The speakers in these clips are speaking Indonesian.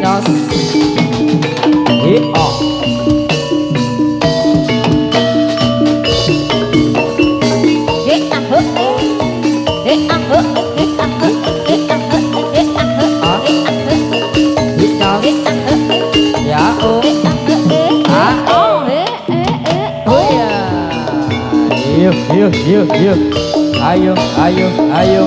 nos hip hop ya oh yuk ayo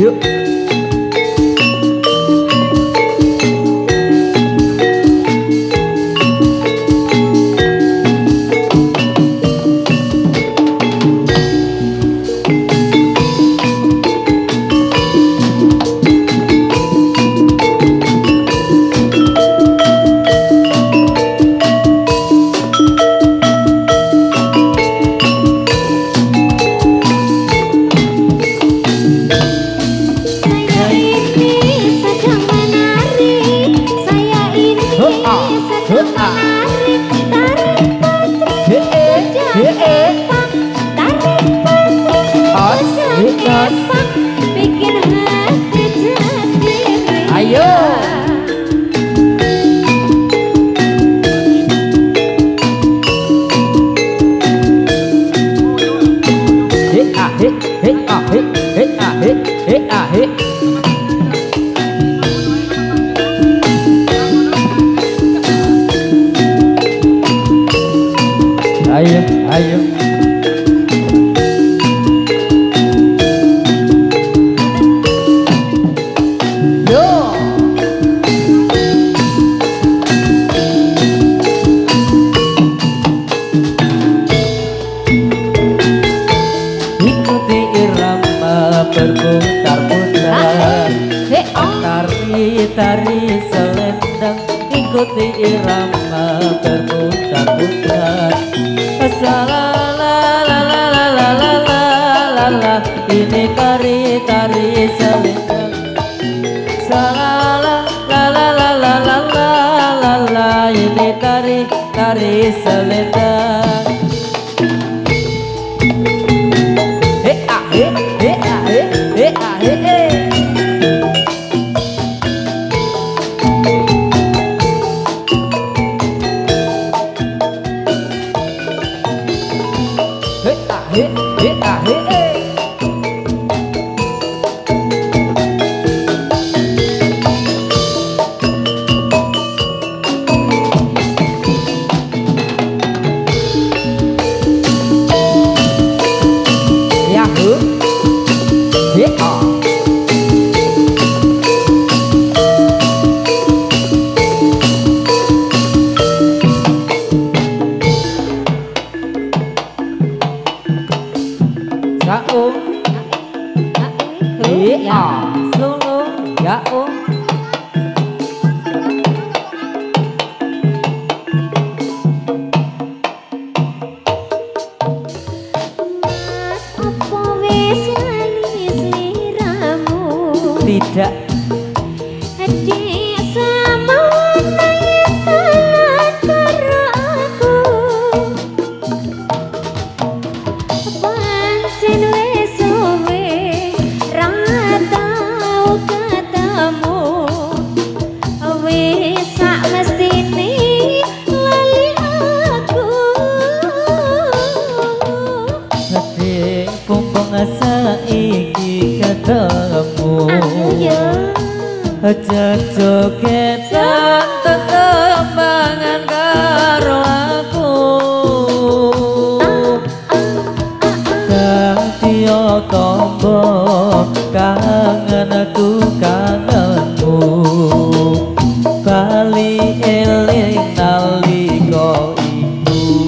Yuk. Ayo. Ikuti irama berputar-putar, tari selendang. Ikuti irama berputar-putar. Salalalalalalalalala, ini tari selendang. Salalalalalalalalala, ini tari selendang. Tidak sama nayat karo aku pancen wis suwe ra tau ketemu wis sak mestine lali aku sedih pumpung saiki ketemu. Aja jogetan tetembangan karo aku, ganti tombo kangenku kangenmu, bali eling nalika iku.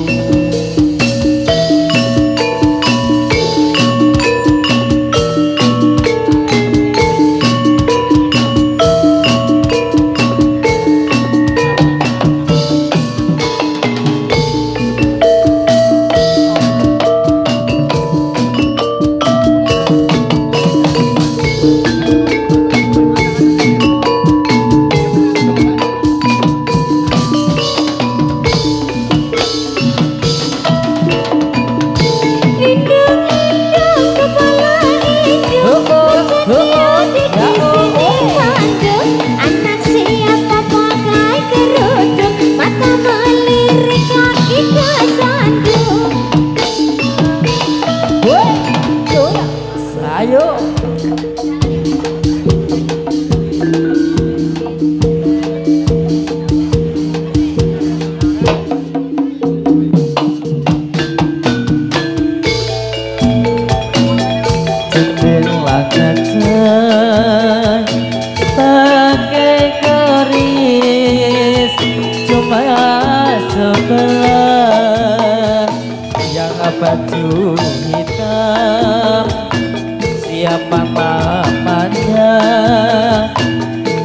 siapa namanya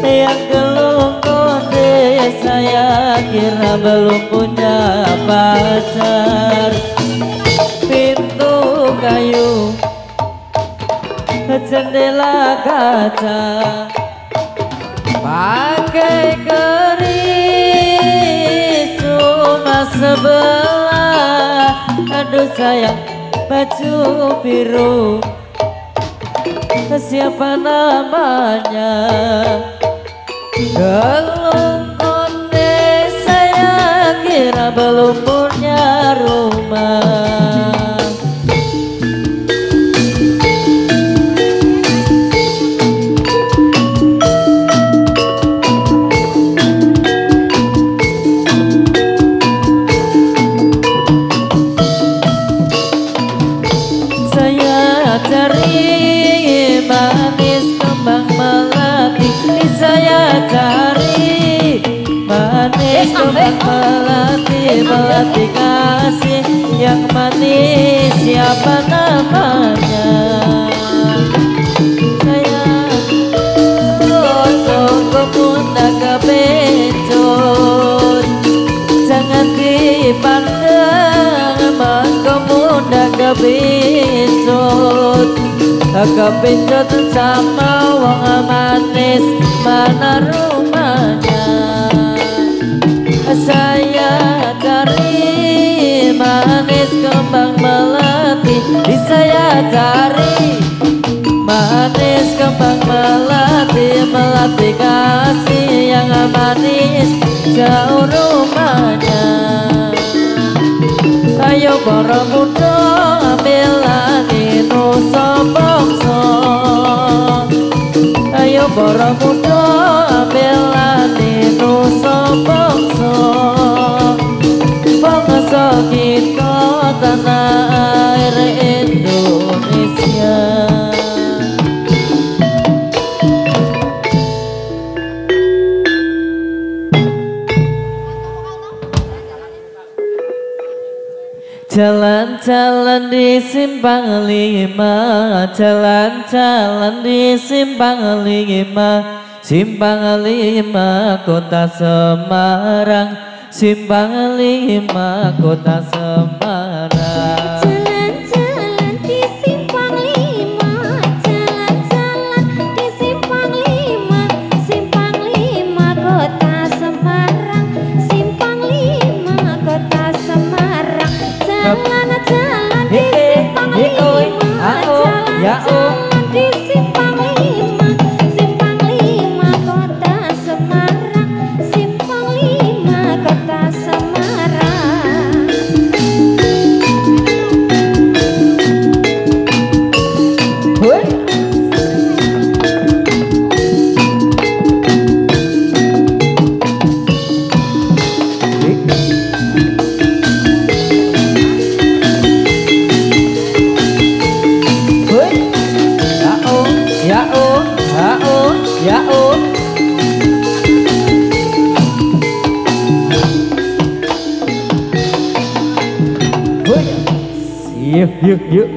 yang gelung konde saya kira belum punya pacar. Pintu kayu jendela kaca pakai keris cuma sebelah. Aduh sayang baju biru siapa namanya gelung konde saya kira belum punya rumah. Cari manis kembang melati, saya cari manis kembang melati, melati kasih yang manis siapa namanya. Saya tunggu bunda kebencut, jangan dipandang mangko bunda kebencut. Kebencut sama wong manis mana rumahnya. Saya cari manis kembang melati, saya cari manis kembang melati, melati kasih yang manis jauh rumahnya. Ayo para muda ambil lagi nusa bangsa, ayo para muda ambil lagi nusa bangsa, bangsa kita tanah air Indonesia. Jalan-jalan di simpang lima, jalan-jalan di simpang lima, simpang lima kota Semarang, simpang lima kota Semarang. Jalan-jalan di simpang lima, jalan-jalan di simpang lima, simpang lima kota Semarang, simpang lima kota Semarang. Jalan-jalan di simpang lima, jalan-jalan di simpang lima, simpang lima kota Semarang, simpang lima kota Semarang. Yuk.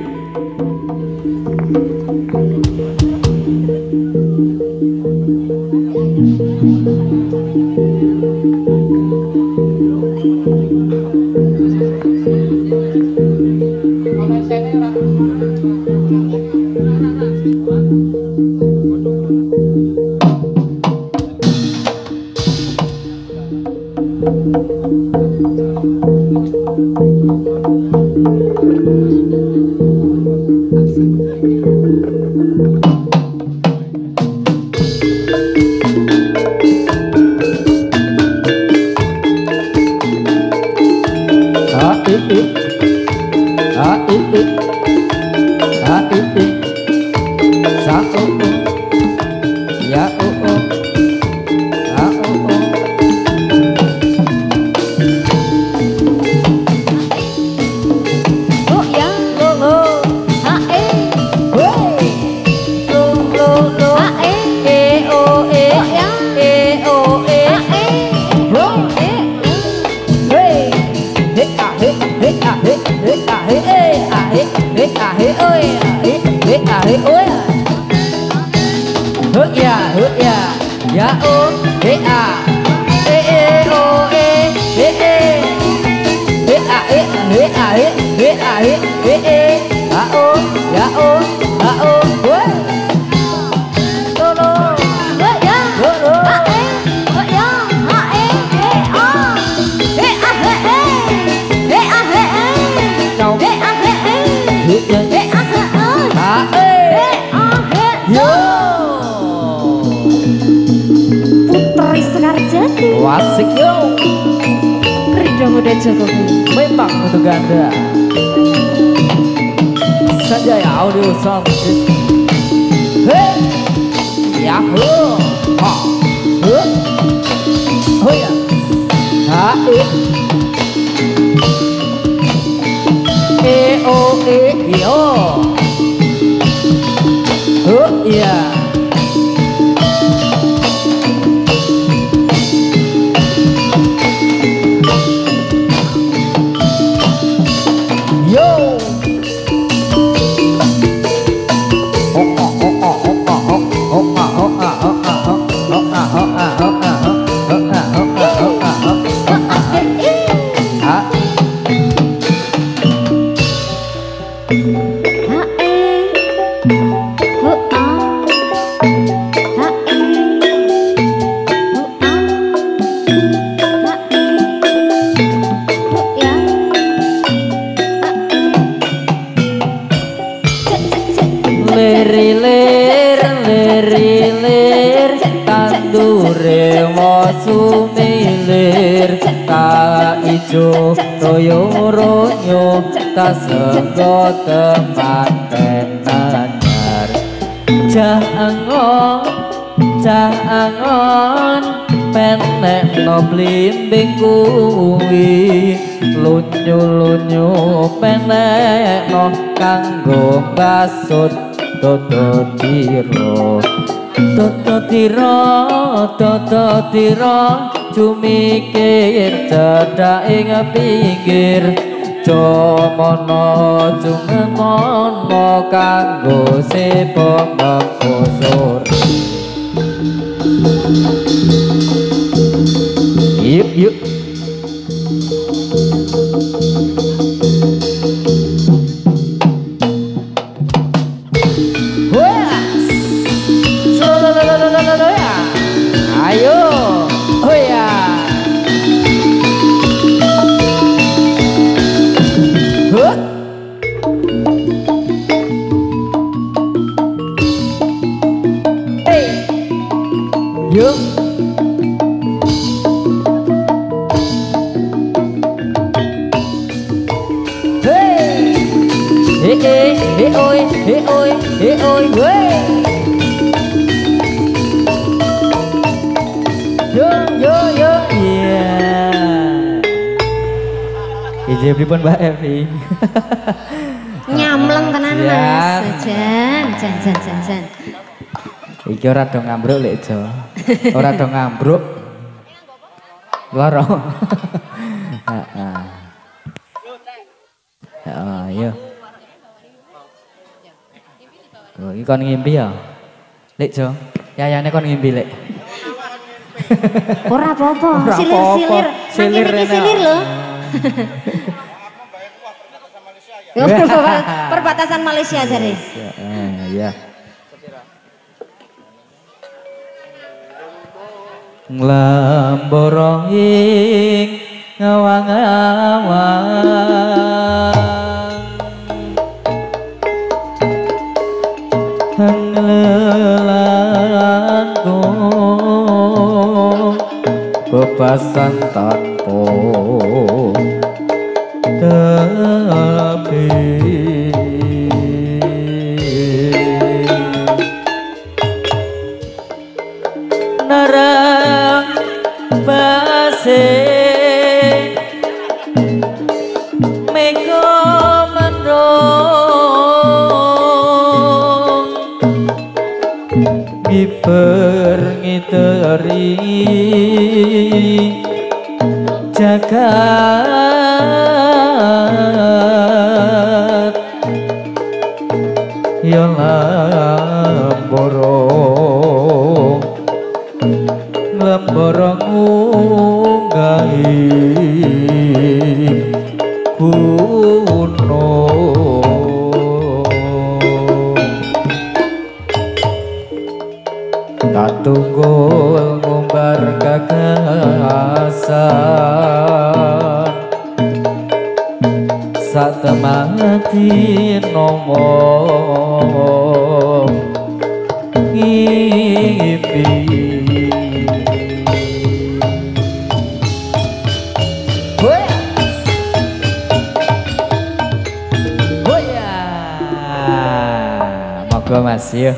Oi ya o e a o e a o ya o we tolo ya a e ya a e o e a Chào. e a Yo. Putri Sekar Jati. Wasik yo. Ridho Muda Jokowi. Memang untuk Anda. Sanjaya Audio Sound System. Hey. Yahoo. Ha. Oh ya. Ha o yo. Oh iya. Yo. Lir tandure sumilir ka ijo toyo ronyo ta sego temanten anyar jangon penek no blimbing kuwi lunyu penek no kanggo basut toto tiro cumikir cedak ing pinggir jomono jumemono kanggo sepo mengkusur yuk ayo, oh ya. Hey, yuk. Oi, wey. Yo, iya. Ije pripun Mbak Evi? Nyamleng tenan Mas. Jan. Iki ora do ngambruk lek Jo. Ora do ngambruk. Loro. Heeh. Heeh, yo. Oh, iki kon ngimpi ya? Lek Jo, yayane kon ngimpi lek. Ora apa-apa, silir-silir. Silir lho. Perbatasan Malaysia jare. Ya. Nglamboro ing ngawang-awang hanglelangkung bebasan tanpa tapi narang base meko mendong biper ngiteri jagat ya lamboro barang unggahi kuno katunggul ngumbar gagasan satemati nomo ngimpi moga Mas ya.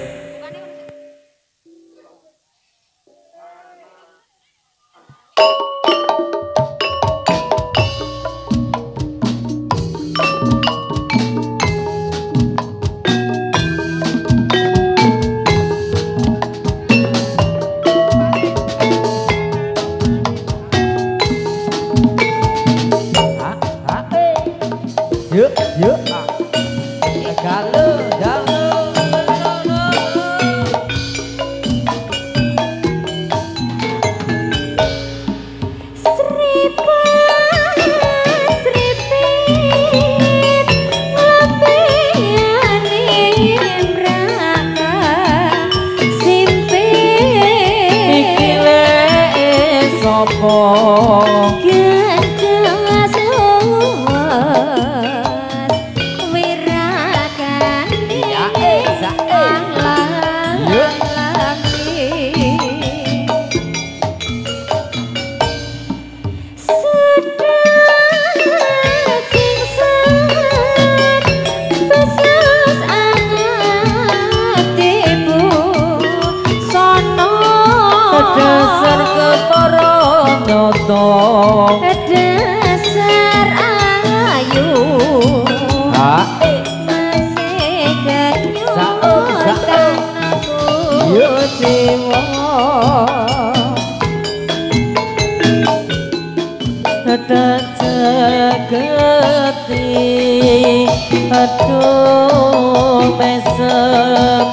Aduh besep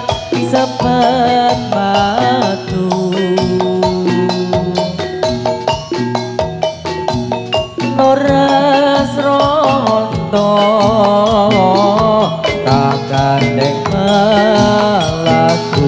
sepet batu Nores rondo tak gandeng melaku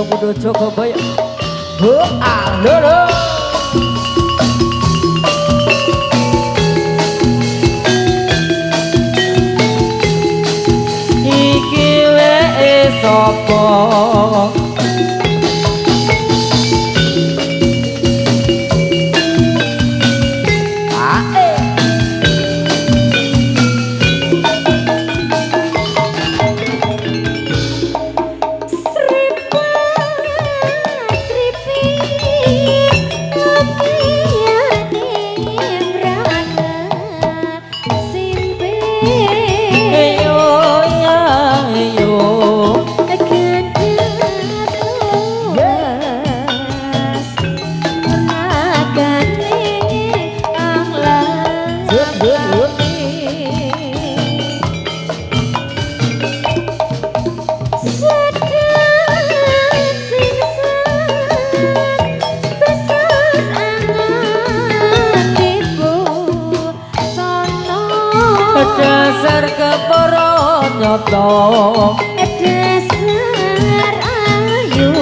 Mudo Joko Bayo lho iki wae sapa dasar keporo nyoto dasar ayu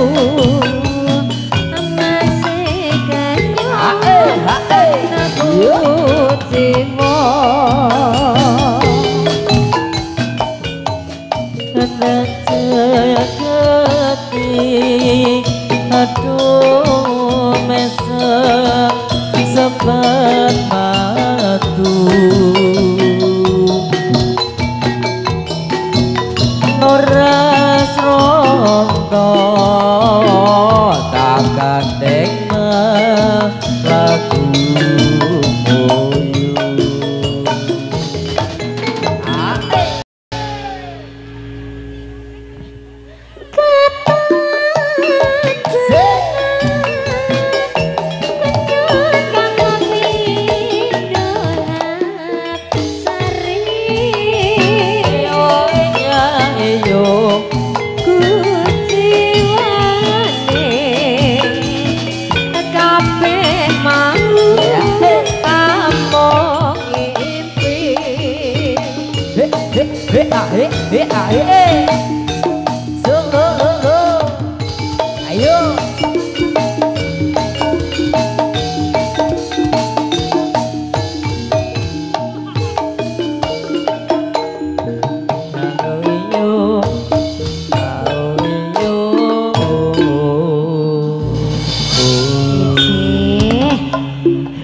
masih kanyo timo aduh mesem sebat matu Ayo.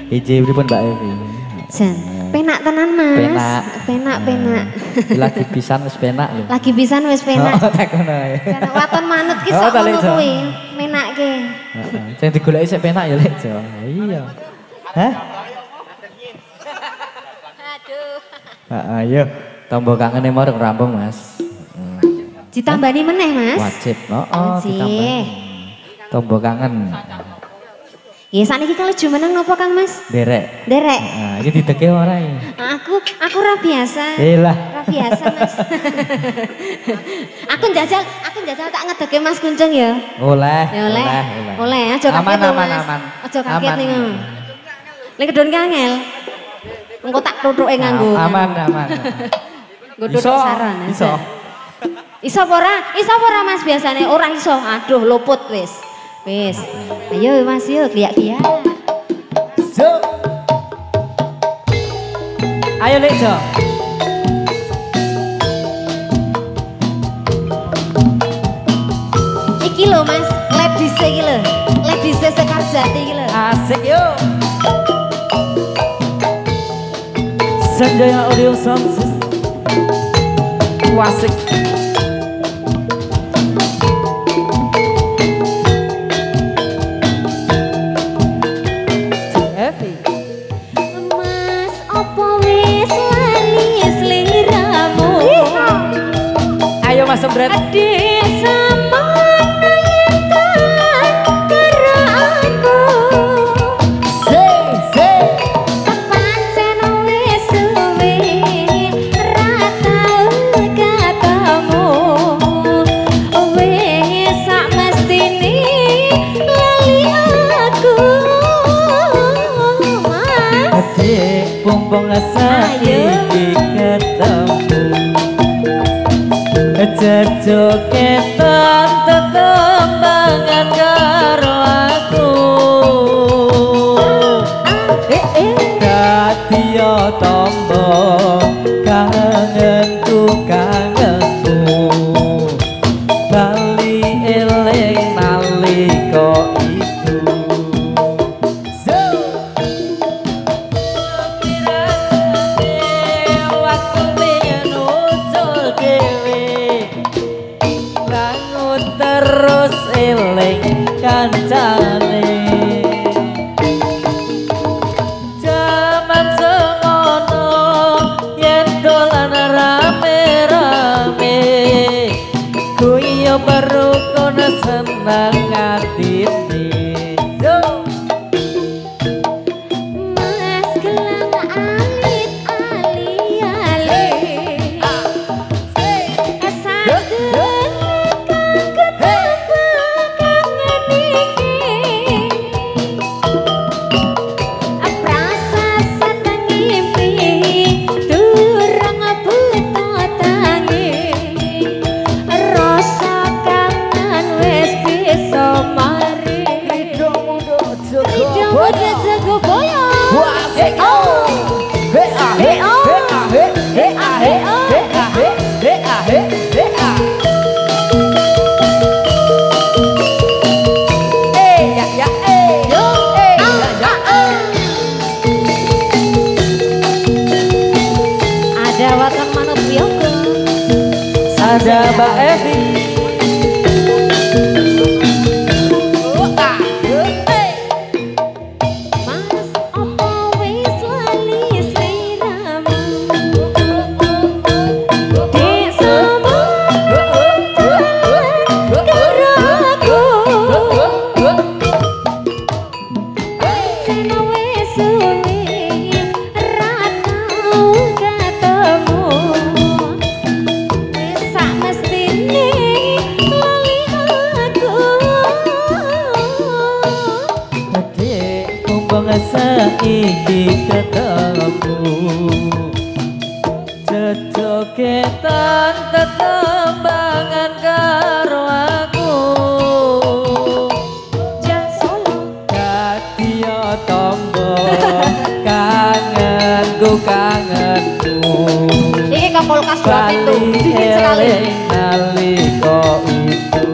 Iji pripun Mbak Evi? Jan, penak tenan Mas. Penak. Lagi pisan wis penak lho. Lagi pisan wis penak. Oh, tak ngono ae. Karena waton manut ki sok ngono kuwi. Menakke. Heeh. Sing digoleki sik penak ya Lek Jo. Iya. Hah? Aduh. Heeh, ayo. Tombo kangene mareng rampung Mas. Ditambani meneh Mas. Wajib. Heeh, ditambani. Tombo kangen. Ya saniki kalau jumeneng nopo Kang Mas? Derek. Derek. Iki dideke ora iki. Aku ora biasa. Lah. Ora biasa Mas. aku njajal tak ngedeke Mas Kuncung ya. Oleh. Oleh, aja kaget lho Mas. Aman. Aja kaget ning. Nek kedon kangel. Engko tak tutuke nganggo. Aman. Nggo tutuk saran. Iso apa ora Mas biasane? Ora iso. Aduh luput wis. Wis. Ayo Mas yuk kliak-kliak. Jo. Ayo Lek Jo. Iki lho Mas, ladies iki lho. Ladies Sekarsati iki lho. Asik yuk. Sanjaya Audio Songs. Wasik. Mas opo wis lali sliramu? Ayo Mas Sembret. Adik sama karo aku. Pancen wis suwe ra tau ketemu. Wis sak mestine lali aku. Adik pompong saiki ketemu. Jajo keton tetembangan karo aku. Dadi yo tombo kangenku kangenku. Bali eling nalika itu. Terus eling kancane jaman semono yen dolan rame-rame kuwi yo perukun seneng atine Mas gelang alit ali-ali. Ada waton manut Wiyogo. Ada Mbak Evi. Mas opo wis lali sliramu? Dek sama karo aku. Pancen wis suwe ra tau ketemu. Wis sak mestine lali aku. Adik kumpang saiki ketemu. Jojo jogetan tetembangan karo aku Jan Solo Kadia tombo kangenku Iki ke kulkas 2 pintu dingin sekali nalika itu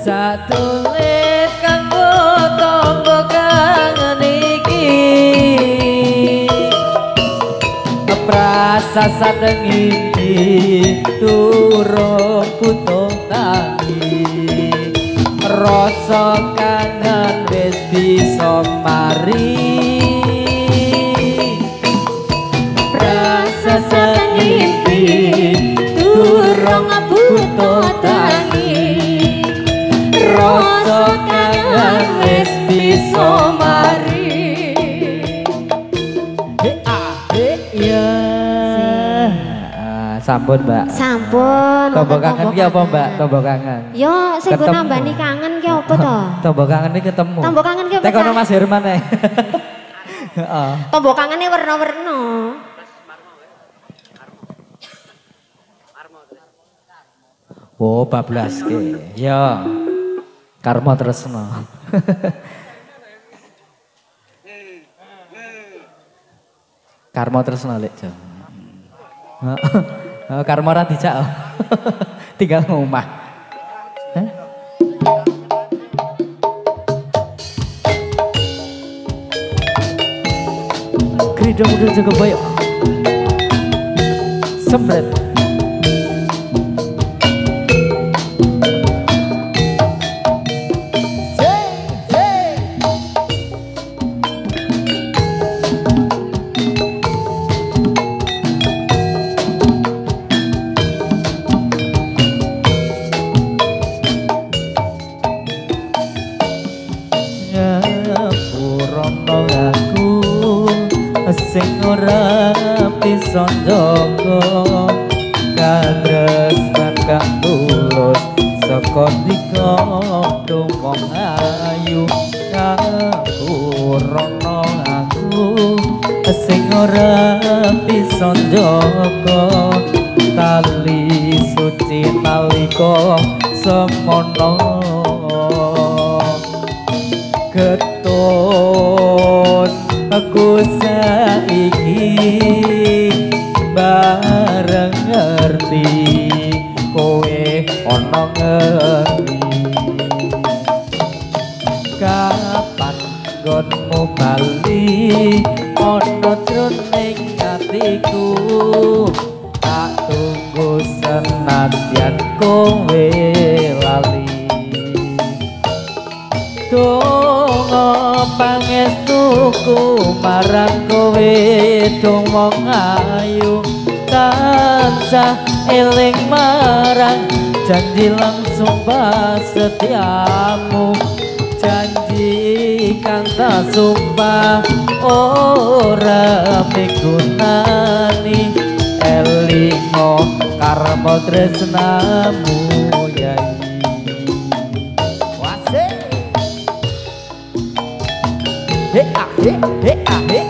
Satulit kanggo tombo kangen iki Prasa sadeng iki turung butuh tangi Rasa kangen wis bisa mari Prasa sadeng iki turung butuh tangi Rasa kangen wis bisa mari ya sampun mbak sampun tombo kangen ki apa mbak tombo kangen yo sing go nambani kangen ki apa to tombo kangen iki ketemu tombo kangen ki apa tek ono Mas Herman ae tombo kangene werna-werna oh bablas ke ya Karma tresno. Karma tresno lek Jo. Karma ora dijak. Tinggal ngomah. Krido mudun jaga boyo. Sempret. Sing ora bisa njaga kadresnan kang tulus saka dikono wong ayu ngapurana aku sing ora bisa njaga tali suci nalika semono ketut aku saiki bareng ngerti kowe ana ngerti kapan nggonmu bali ana jroning atiku tak tunggu senadyan kowe lali donga pangestuku marang kowe dong wong ayu tansah eling marang janji langsung setiamu janji kang tak sumpah ora migunani elingo karma tresnamu yai he ah he ah he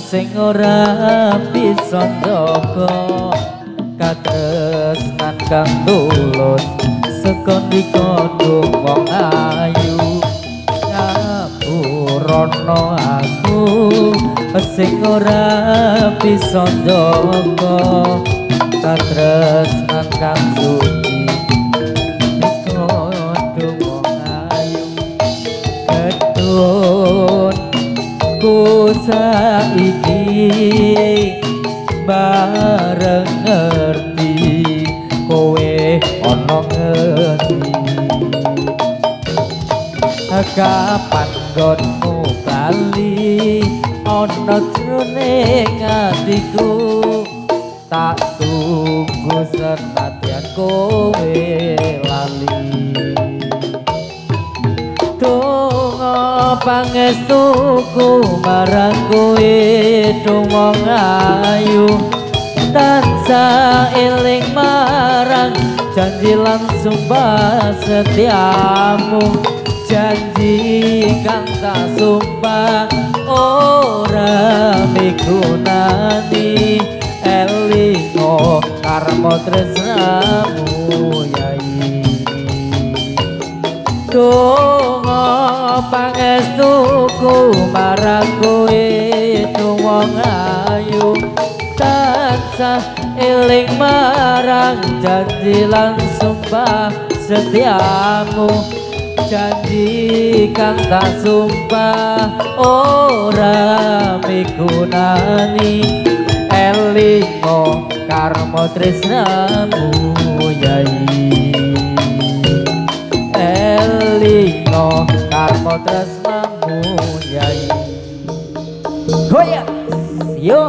sing ora bisa njaga katresnan kang tulus sekondika wong ayu ngapura krana aku sing ora bisa njaga katresnan kang suci kodo wong ayu ketun ku saiki bareng ngerti kowe ana ngendi kapan gonmu bali ana jroning atiku tak tunggu senadyan kowe lali donga pangestuku marang kowe donga ayu tansah eling marang janji lan sumpah setiamu janji kang tak sumpah ora migunani elingo karma tresnamu yai donga pangestuku marang kowe wong ayu tansah eling marang janji lan sumpah setiamu janji kang tak sumpah ora migunani elingo karma tresnamu yai elingo karma tresnamu yai goyang yo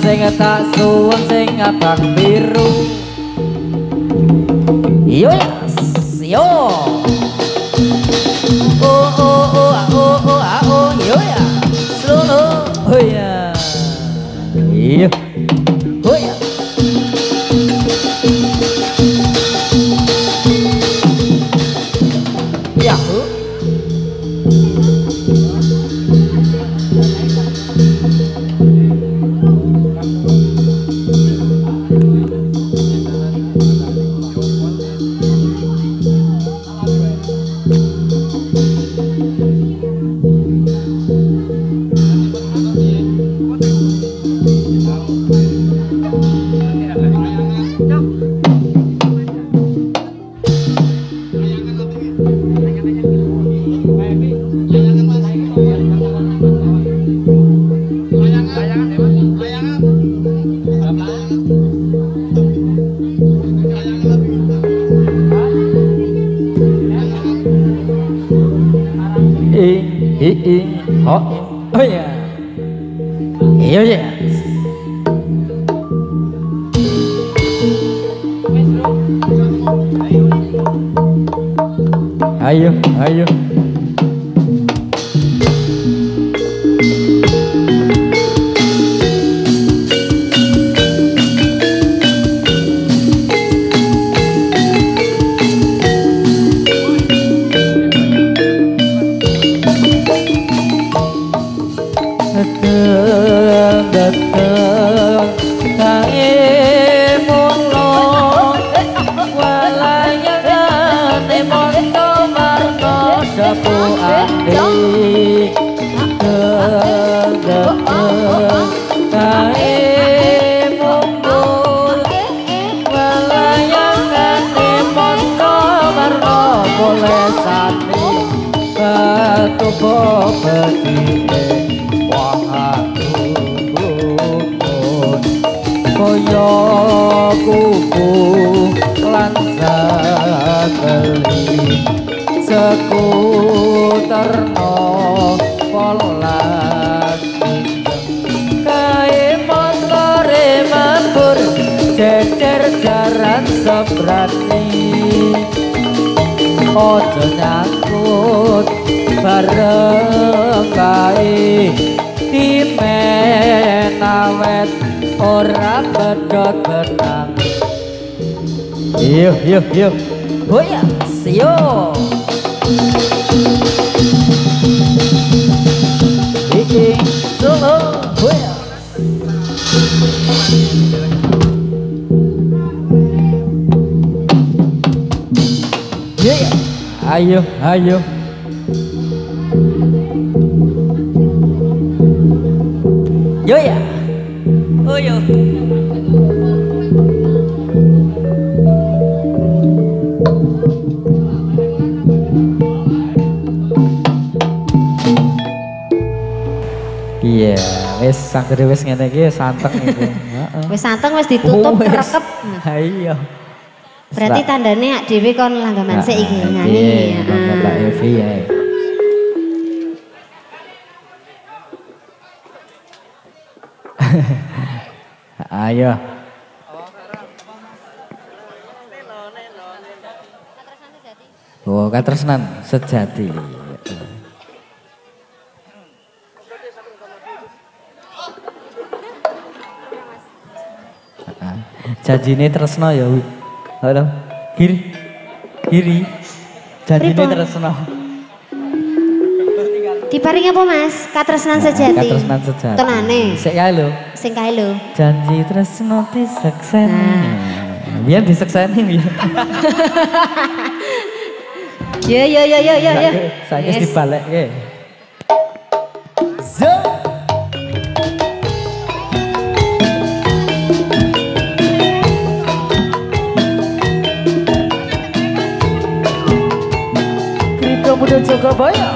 sing tak suwun sing abang biru yo yo yo ya slow oh ya iya oh ya ya Oh ya. Iya ya. Ayo, ayo. Sekuterno polan kae motore mabur jejer jaran sebrani ojo nyangkut bareng kae timen awet ora bedot benang yuk hoya siyo solo hoya ayo yo ya oh yo iya, wis sanggere wis ngene iki santeng iku. Wis santeng wis ditutup rekep. Ha iya. Berarti tandane ak dhewe kon langgaman sik iki nyanyi. Mbak Evi ya. Ayo. Oh, katresnan sejati. Janjine tresno ya. Halo. Giri. Janjine tresno. Diparingi apa Mas? Katresnan sejati. Katresnan sejati. Tenane. Sik kae lho. Sing kae lho. Janji tresno disekseni. Biyen disekseni biyen. Yo. Saiki dibalekke. Muda Jogabaya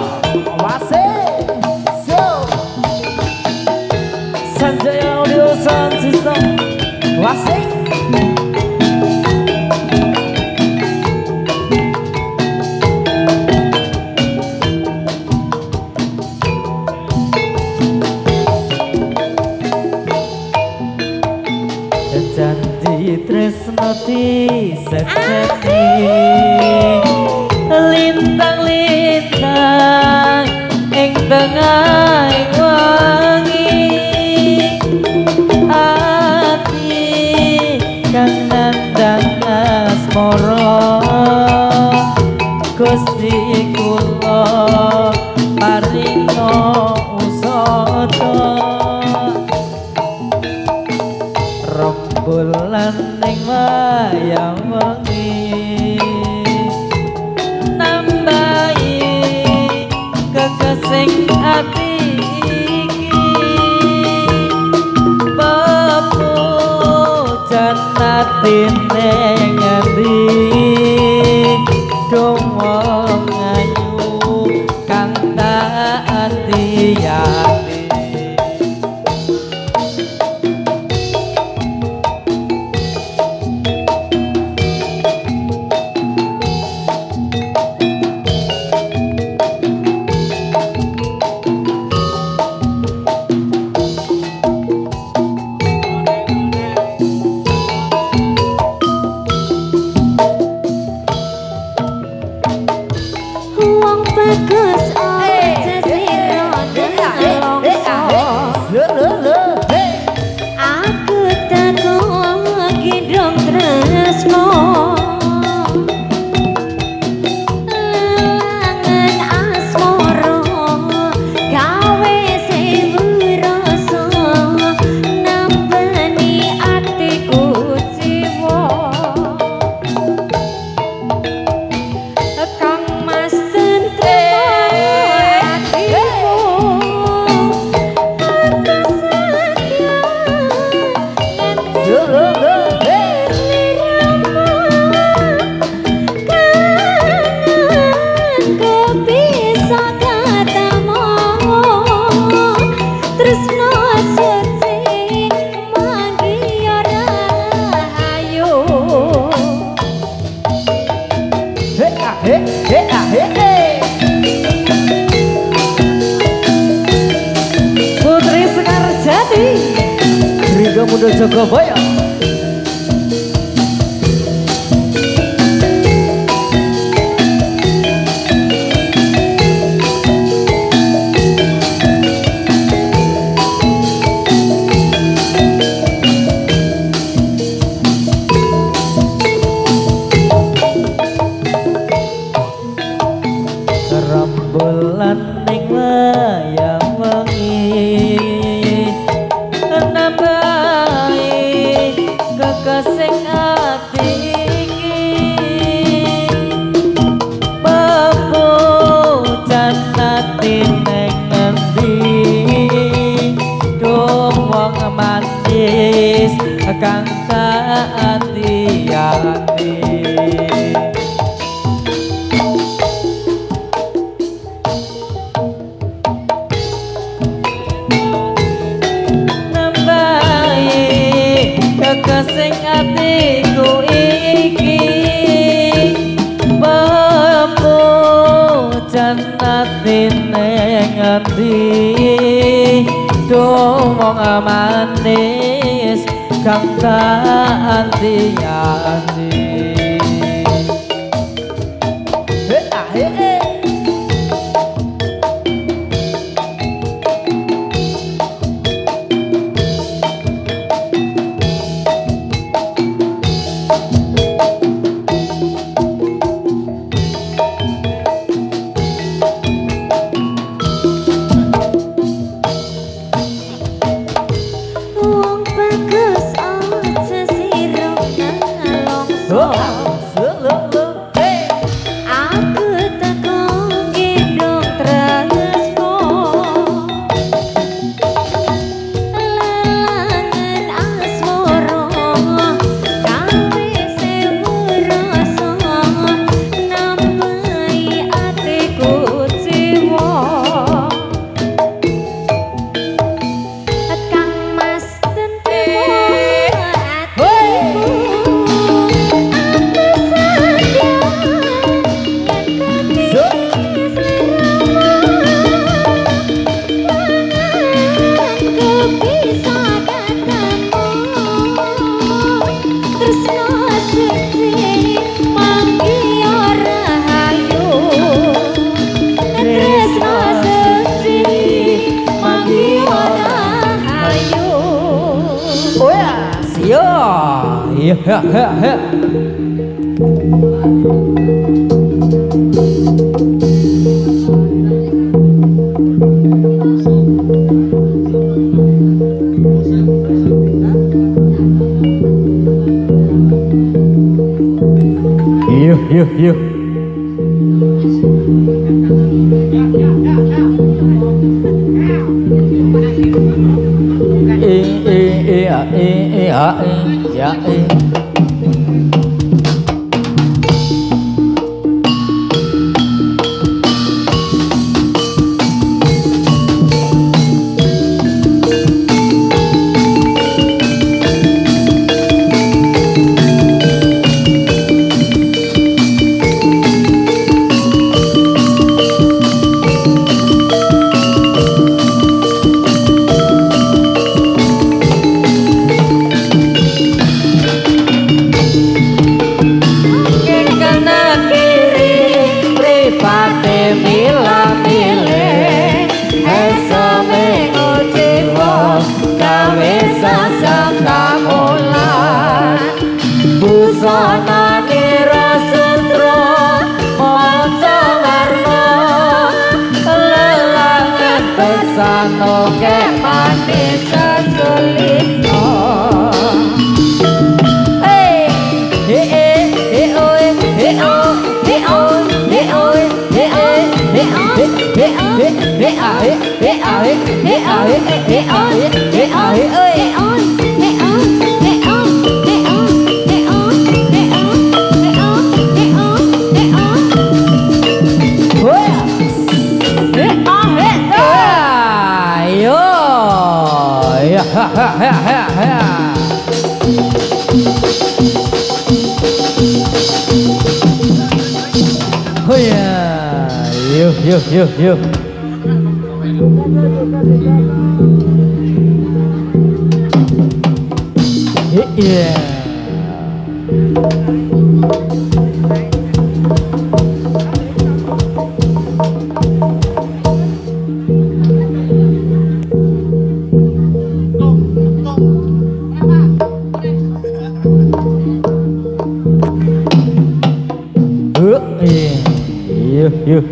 Wasik Sanjaya Audio Sound System Wasik janji tresno disekseni lintang-lintang ing tengah wangi ati kang nandang asmara Gusti kula paringa usada rembulan ning wayah wengi sing ati iki bepujan atine ngendi wong ayu kang tak ati-ati Putri Sekarjati Rigo Mundo Jogoboyo. Rembulan ning wayang wengi nambahi kekasing ati iki bebujan ati ning ngendi dong wong manis kang ati-ati. Kesing atiku iki bebujan ati ning ati dong wong manis kang ati-ati. Yuk. Yuk.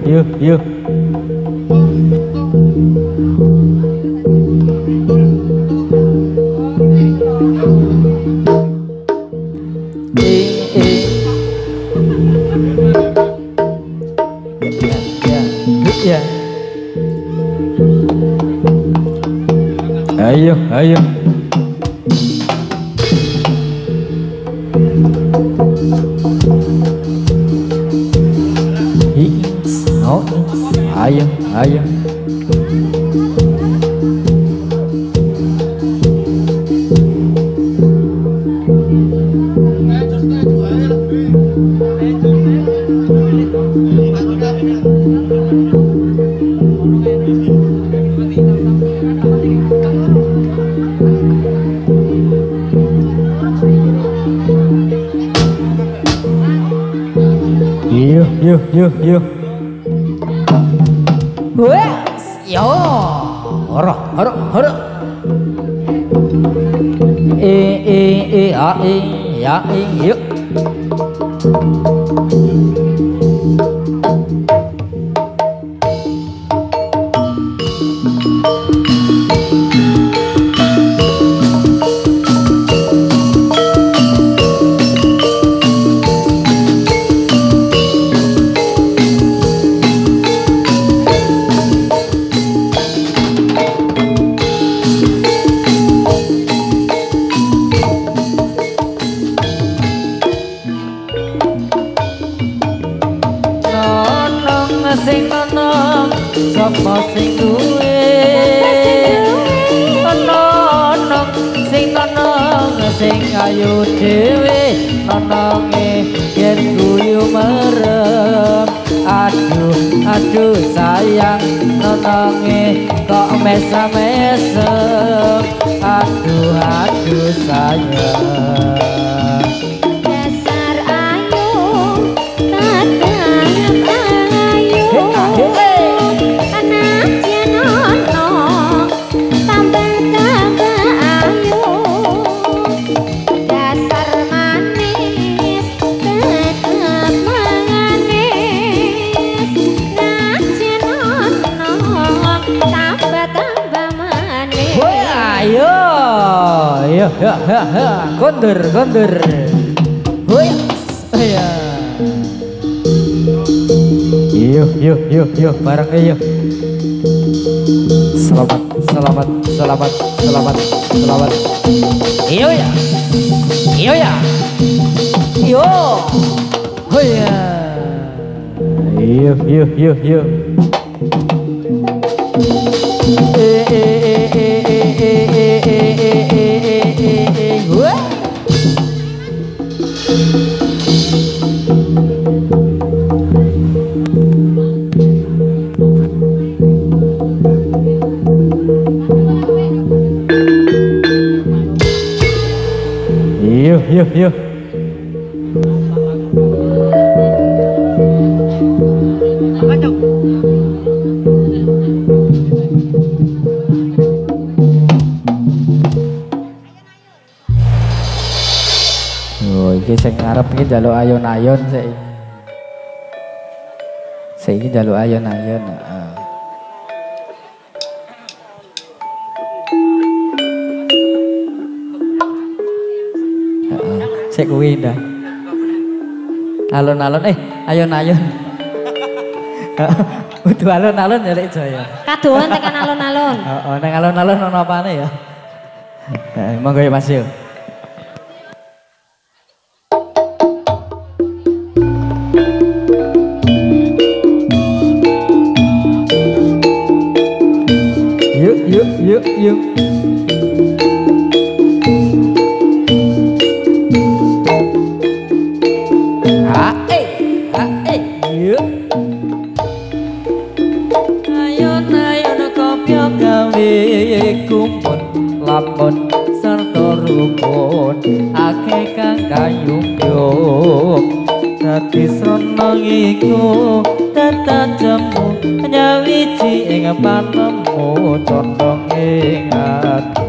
Yeah. Yuk. Ya. Ayo. Ayo. Yuk. Wes, yo. Horo. Yuk. Sing ana sapa sing duwe ana sing ana sing ayu dhewe nanange yen guyu merem aduh sayang nanange kok mesem aduh sayang Kondur. Yuk, bareng yuk. Selamat. Iyo ya. Yo. Hoya. Yuk. Yuk. Oh, iki sing ngarep iki njaluk ayon-ayon sik. Saiki njaluk ayon-ayon. Sik kuwi ndak. Alon-alon ayon-ayon. Udah alun-alun ya Lek Jaya. Kadoan tekan alun-alun. Heeh, nang alun-alun ono apane ya? Monggo ya Mas yo. Yuk. Yuk. Ayo kopyo gawe kumpul lampun sarta rukun akeh kang kayung-yung dadi seneng iku tetejemu nyawiji ing panemu condong ing ati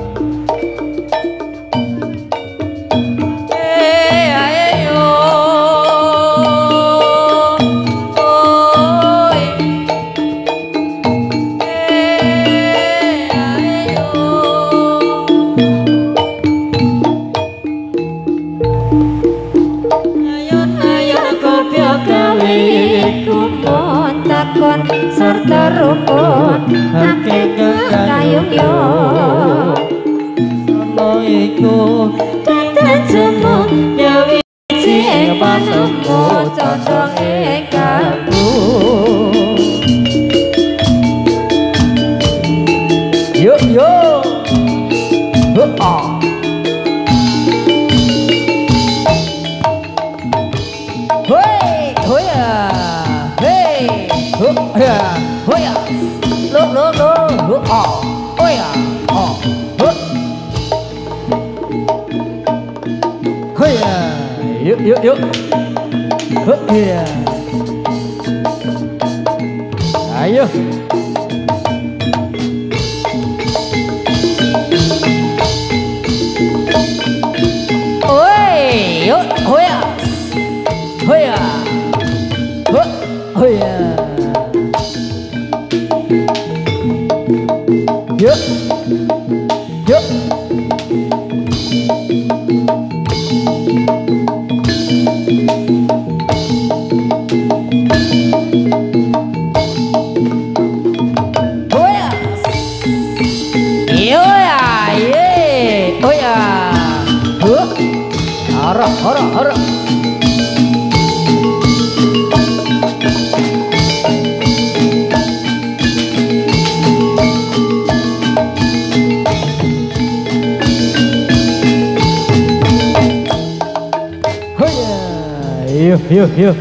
sarta rukun akeh kayung-yung ono iku tetejemu nyawiji ing panemu condong ing ati Yuk. Hoya. Lo. Hoya. Hoya. Yuk. Hoya. Ayo. Yuk, hoya. Yuk. Hara. Yuk.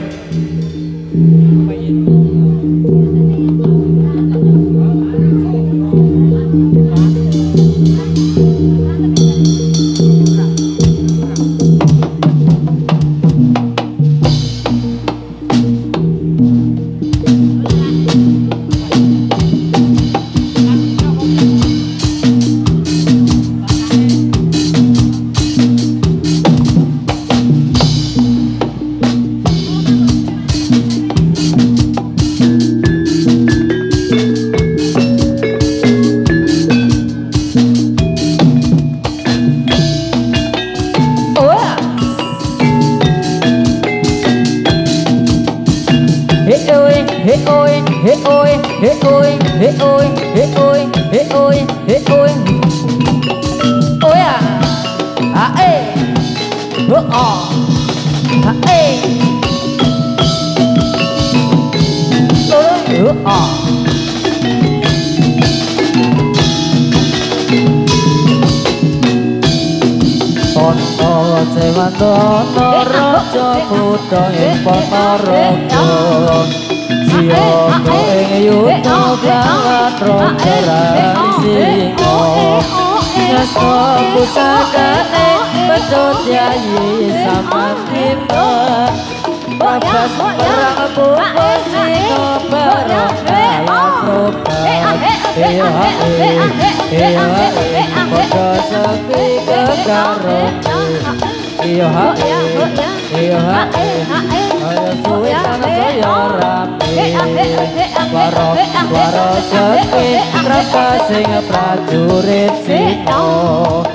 Sing prajurit Sino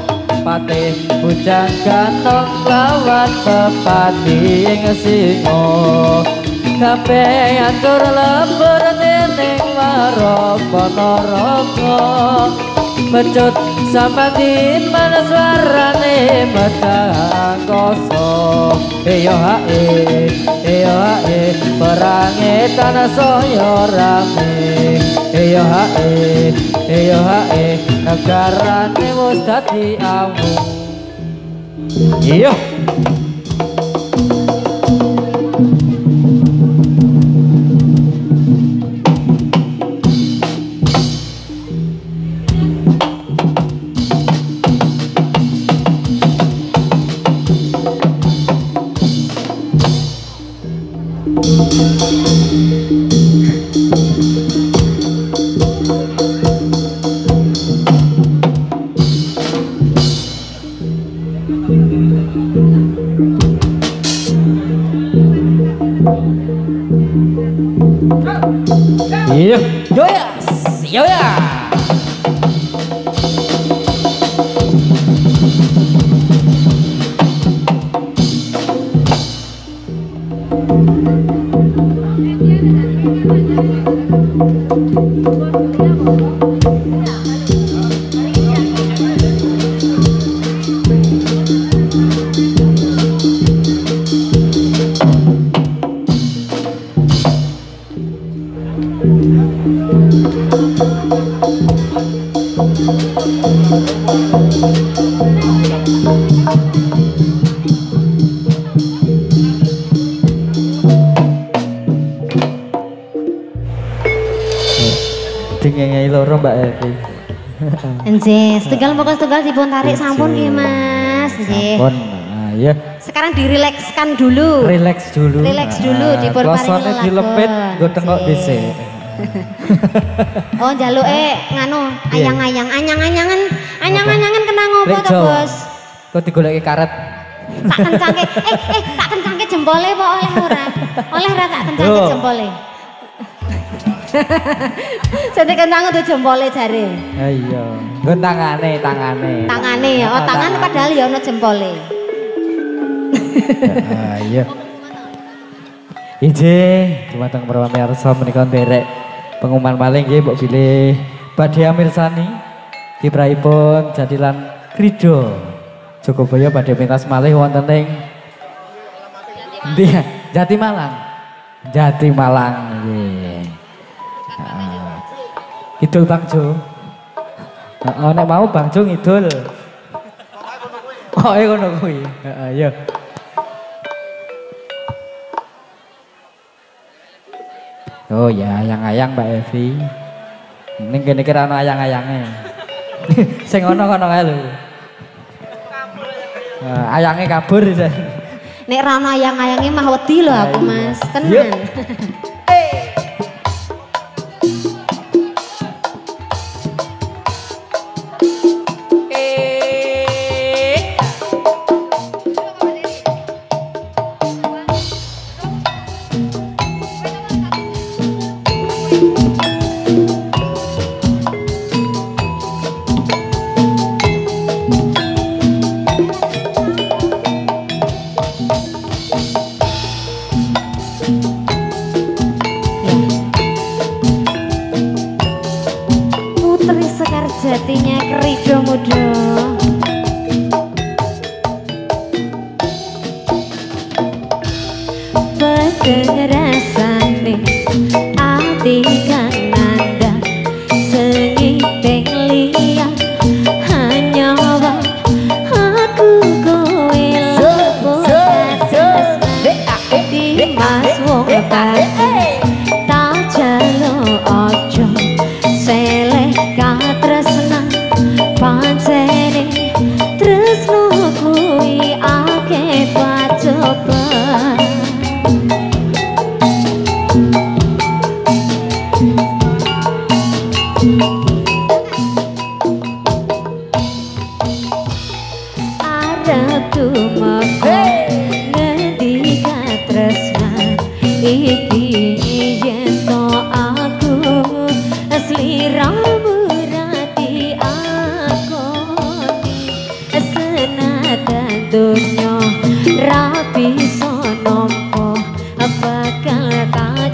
patih hujan gantong lawan pepati ing Sino kabeh atur lebur dening marang Ponorogo mecut sampeyan manas warane medang kosong iyo hae perange tanah saya rame iyo hae negarane wis dadi awung iyo iya yo ya dingenge loro Mbak Evi. Nggih, setunggal pokok setunggal dipun tarik sampun nggih Mas. Nggih. Sampun. Nah, iya. Sekarang dirilekskan dulu. Relax dulu. Relax dulu dipun paring klosone lelagon. dilepit nggo tengok dhisik. Oh njaluke nganu ayang-ayang anyang-anyangan kena ngopo to Bos? Kok digoleki karet. Tak kencangke tak kencangke jempole apa oleh ora? Oleh ora tak kencangke jempole. Jadi kencang tuh jempole jare. Ha iya. Nggo tangane. Tangane ya, oh tangan padahal ya ono jempole. Ha iya. Ije, dumateng para pamirsa menika nderek pengumuman malih nggih mbok bilih badhe amirsani kiprahipun Jadilan Krido Jogobaya badhe pentas malih wonten ing endi Jatimalang nggih. Idul Bangjo. Heeh nek mau Bangjo ngidul. Oh ngono kuwi. Heeh ya. Oh ya, ayang-ayang Mbak Evi. Ning kene kira ana ayang-ayange. Sing ono kono kae lho. Ayange kabur. Nek ra ono ayang-ayange mah wedi lho aku Mas, tenan.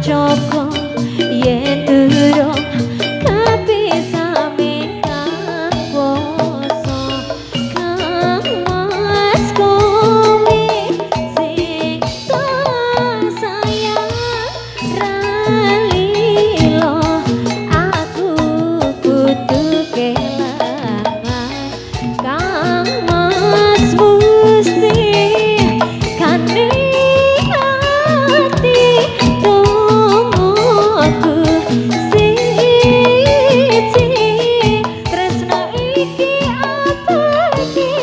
Joko yen durung kapisame kang poso kang mas kowe sing tak sayang ralilo aku kudu kelangan kang mas musti kane ati tungguku siji tresno iki abadi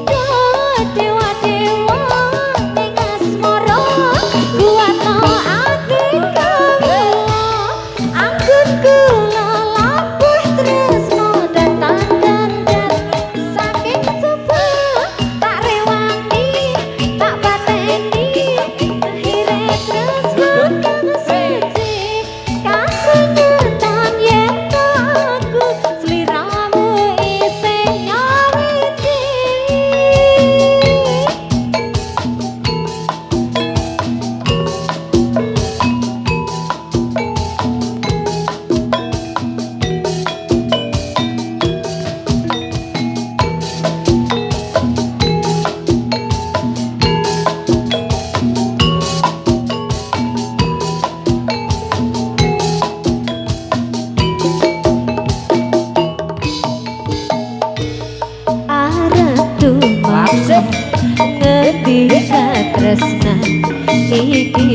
dewa-dewa ning asmara kuwatno ati kamu anggun kula labuh tresno dandan saking coba tak rewangi tak pateni akhire tresno kang suci kasengetan yen aku sliramu isih nyawiji. Arep tumaksih ngendika tresna iki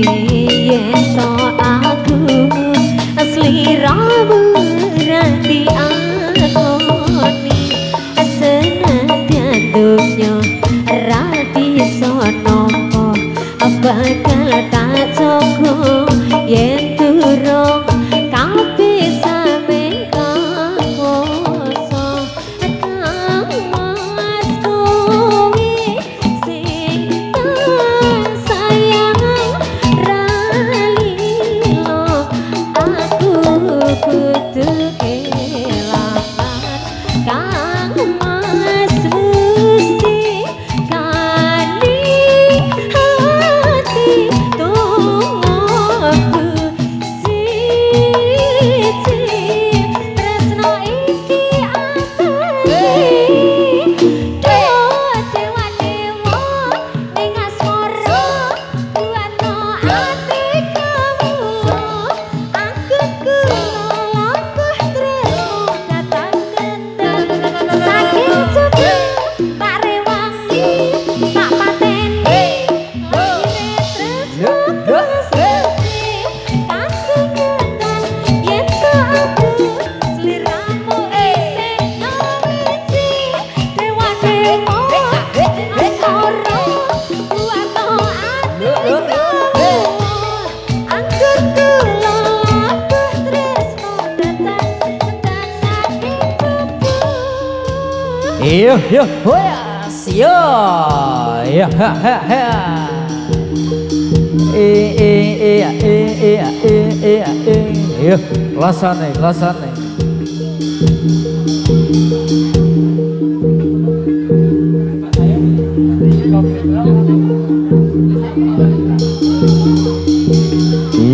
yen to aku sliramu ranti akoni senadyan donya ra bisa nampa bakal tak jaga yen durung kapisame kang poso kang mas kowe sing tak sayang ralilo aku kudu kelangan kang mas musti kani hati tungguku siji tresno iki abadi dewa-dewa ning asmara kuwatno ati kamu anggun kula labuh tresno datang kendel saking coba tak rewangi tak pateni akhire tresno kang suci kasengetan yen to aku sliramu isih nyawiji dewa-dewa asmara kuwatno ati kamu anggun kula labuh tresno datang saking coba. Yo, hoyas, yo, ha, ha, ha. Yo, lasane.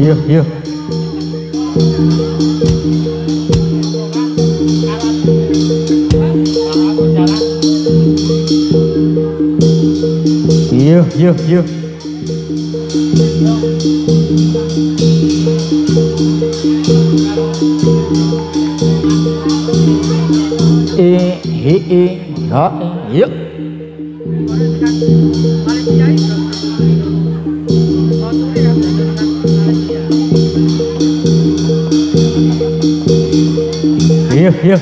Yo. Yo. Yo. Yo.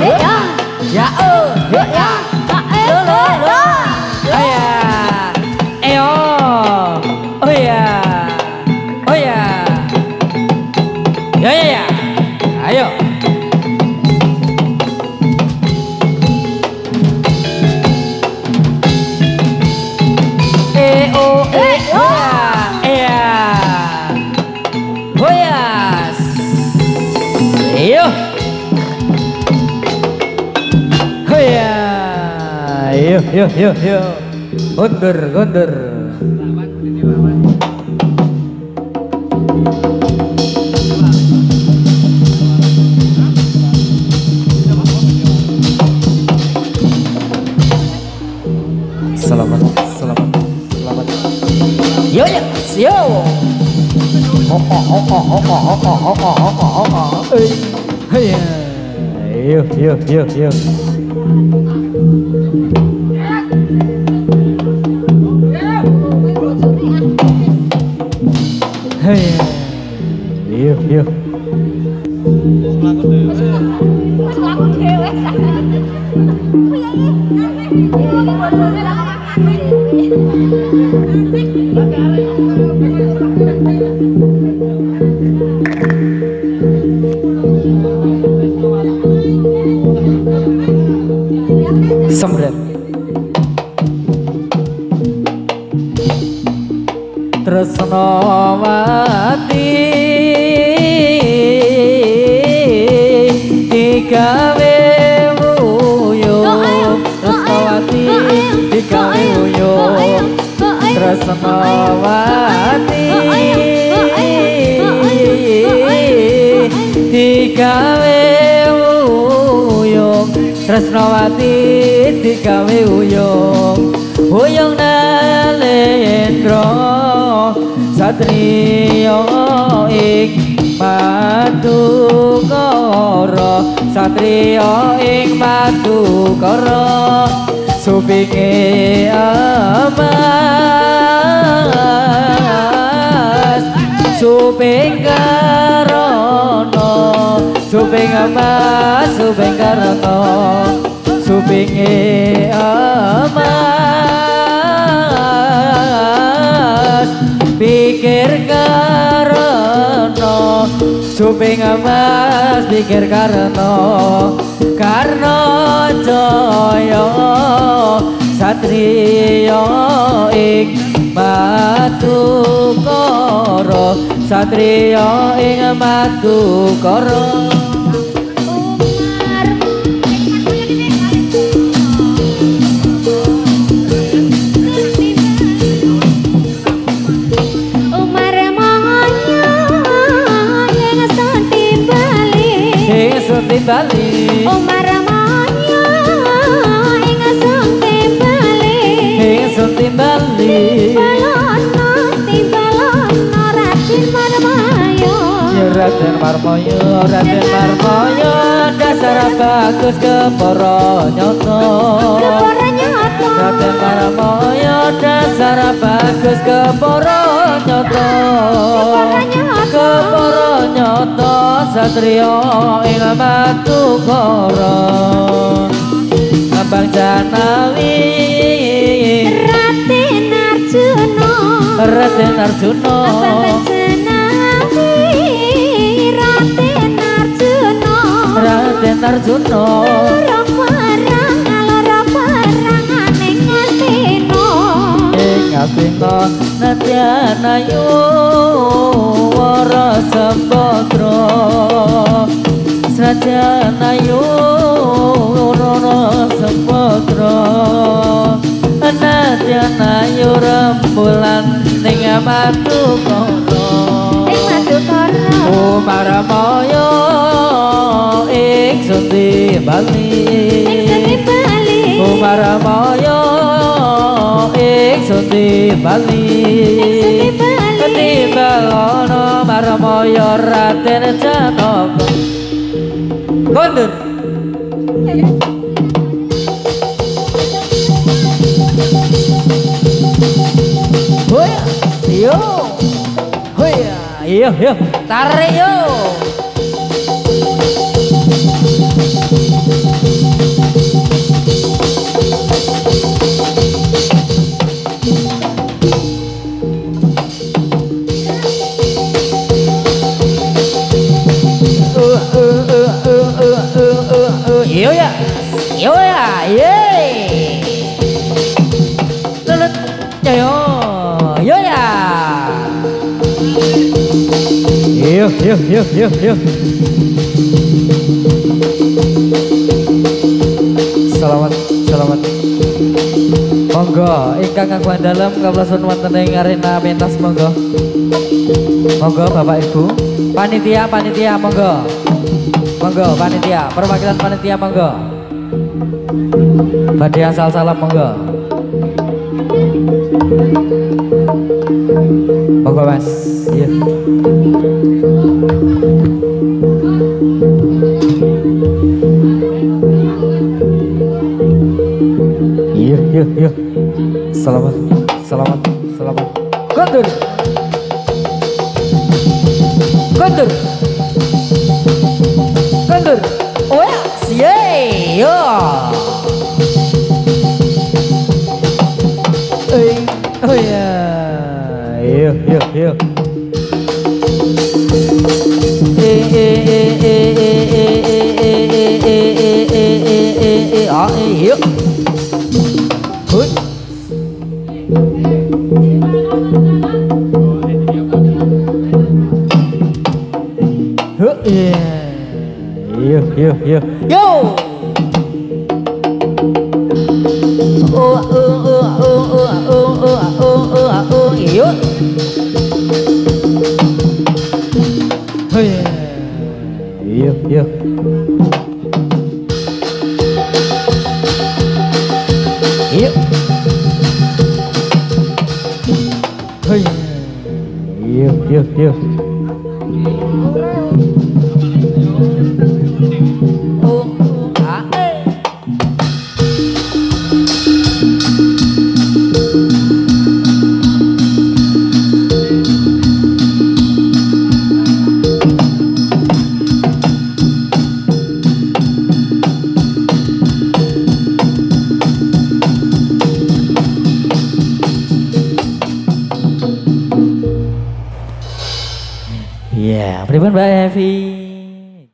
ya. Ya ya. Lo. Aya. Eo. Oh ya. Oh ya. Ya. Ayo. Yo. Gondor. Selamat. Yo. Yo. Yo. Sembret. Tresnawati digawe uyuh Tresnawati digawe uyuh Tresnawati digawe uyuh Tresnawati digawe uyuh uyuh nalendra satriya ing Madukara satriya ing Madukara supinge emas suping karana suping emas suping karana supinge emas pikir karena suping emas pikir karena jaya satriya ing Madukara satriya ing Madukara Bali Umar Maya ing Bali Balono Raden Marmaya Raden Marmaya dasar bagus kepara nyoto Raden Marmaya dasar bagus kepara nyoto satria ing Madukara Abang Janawi Raden Arjuna Raden Arjuna Astina Nadyana Wara Sambadra Srajana Wara Sambadra Nadyana rembulan ning Madukara Umar Maya ing Sundi Bali Umar Maya ing Sundi Bali Ketibalono Marmaya Raden Janaka Gondor Yo tarik yo Yuk. Selamat. Monggo, ingkang ngaguan dalam kapulasun wonten ing arena pentas monggo. Monggo Bapak Ibu, panitia monggo. Monggo panitia, perwakilan panitia monggo. Badhe asal salam monggo. Monggo Mas. Iya. Yuk. Selamat. Kondur. Oh ya, yo. Oh ya. Yuk. Yuk. Hui. Yuk. Yo. Yuk. Yuk. Yuk. Pripun Mbak Evi?